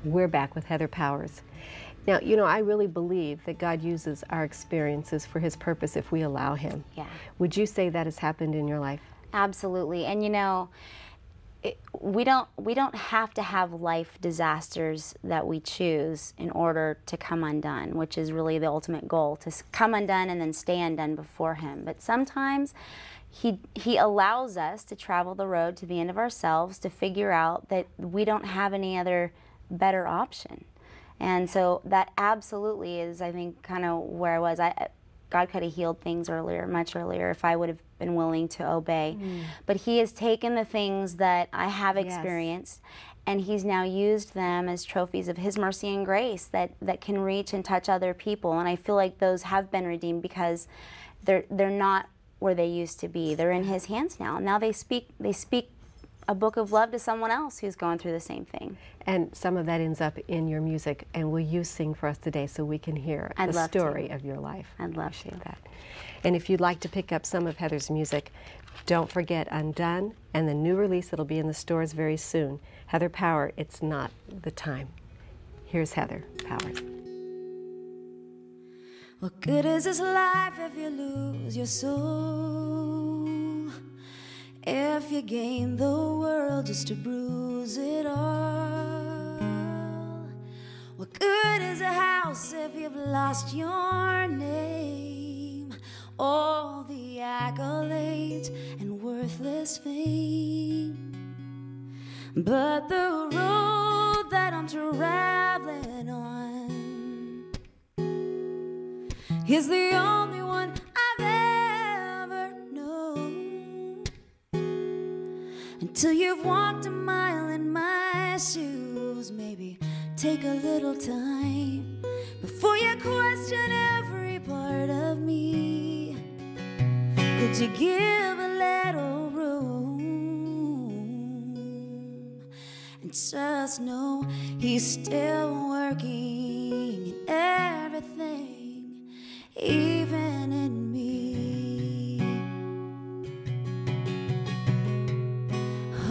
We're back with Heather Powers. Now, you know, I really believe that God uses our experiences for His purpose if we allow Him. Yeah. Would you say that has happened in your life? Absolutely. And you know, we don't have to have life disasters that we choose in order to come undone, which is really the ultimate goal, to come undone and then stay undone before Him. But sometimes He allows us to travel the road to the end of ourselves to figure out that we don't have any other better option. And so that absolutely is, I think, kind of where I was. God could have healed things earlier, much earlier, if I would have been willing to obey. But He has taken the things that I have experienced, and He's now used them as trophies of His mercy and grace that can reach and touch other people. And I feel like those have been redeemed because they're not where they used to be. They're in His hands now. Now they speak a book of love to someone else who's going through the same thing. And some of that ends up in your music. And will you sing for us today so we can hear the story of your life? I'd love to. That. And if you'd like to pick up some of Heather's music, don't forget Undone and the new release that'll be in the stores very soon. Heather Power, It's Not the Time. Here's Heather Powers. What good is this life if you lose your soul? If you gain the world just to bruise it all? What good is a house if you've lost your name? All the accolades and worthless fame. But the road that I'm traveling on is the only one I've ever known. Until you've walked a mile in my shoes, maybe take a little time before you question every part of me. Could you give a little room and just know He's still working in everything, even in me.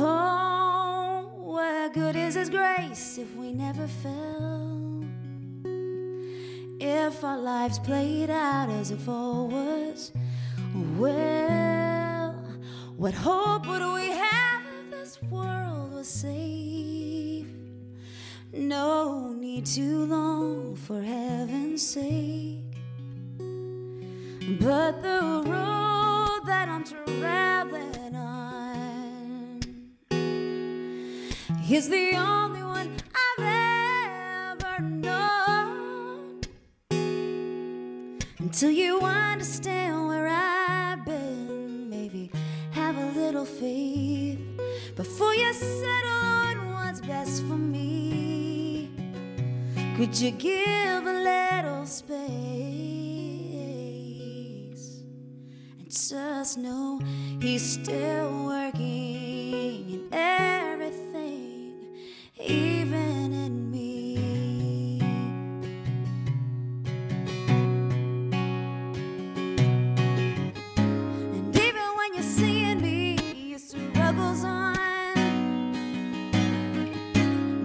Oh, what good is His grace if we never fell? If our lives played out as if all was well, what hope would we have if this world was safe? No need to long for heaven's sake. But the road that I'm traveling on is the only one I've ever known. Until you understand where I've been, maybe have a little faith before you settle on what's best for me. Could you give a little space and just know He's still working in everything, even in me. And even when you're seeing me, your struggles on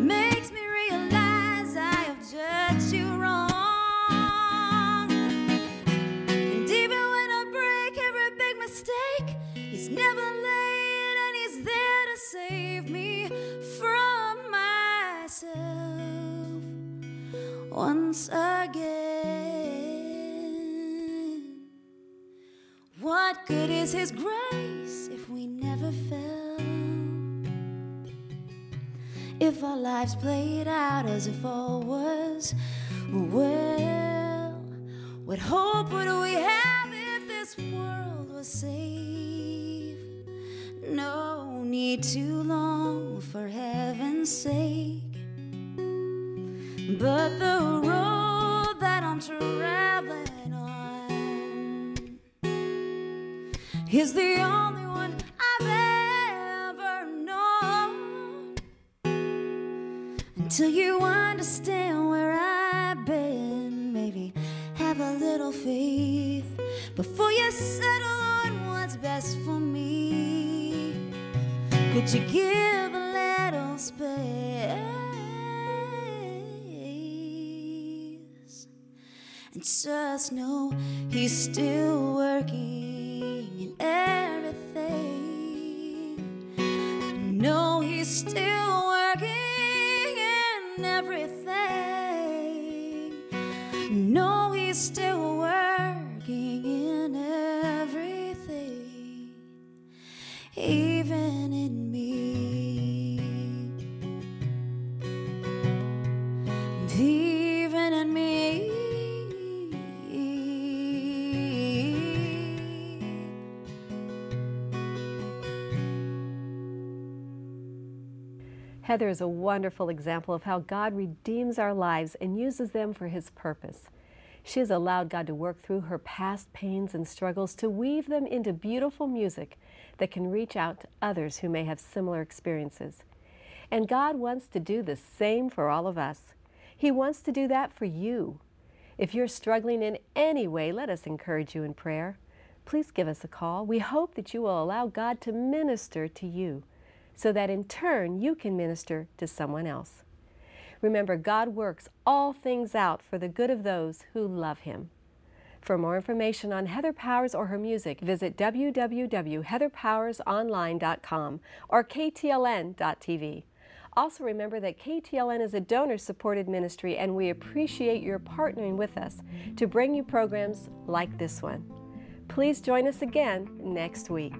makes me realize I have judged you wrong. And even when I break every big mistake, He's never late and He's there to save me from myself once again. What good is His grace if we never fell? If our lives played out as if all was well, what hope would we have if this world was safe? No need to long for heaven's sake. But the road that I'm traveling on is the only one I've ever known. Until you understand where I've been, maybe have a little faith before you settle on what's best for me. Could you give a little space Just know he's still working in everything. Know he's still working in everything. Know he's still working in everything, even in me, and even in me. Heather is a wonderful example of how God redeems our lives and uses them for His purpose. She has allowed God to work through her past pains and struggles to weave them into beautiful music that can reach out to others who may have similar experiences. And God wants to do the same for all of us. He wants to do that for you. If you're struggling in any way, let us encourage you in prayer. Please give us a call. We hope that you will allow God to minister to you, so that in turn you can minister to someone else. Remember, God works all things out for the good of those who love Him. For more information on Heather Powers or her music, visit www.heatherpowersonline.com or KTLN.tv. Also remember that KTLN is a donor-supported ministry, and we appreciate your partnering with us to bring you programs like this one. Please join us again next week.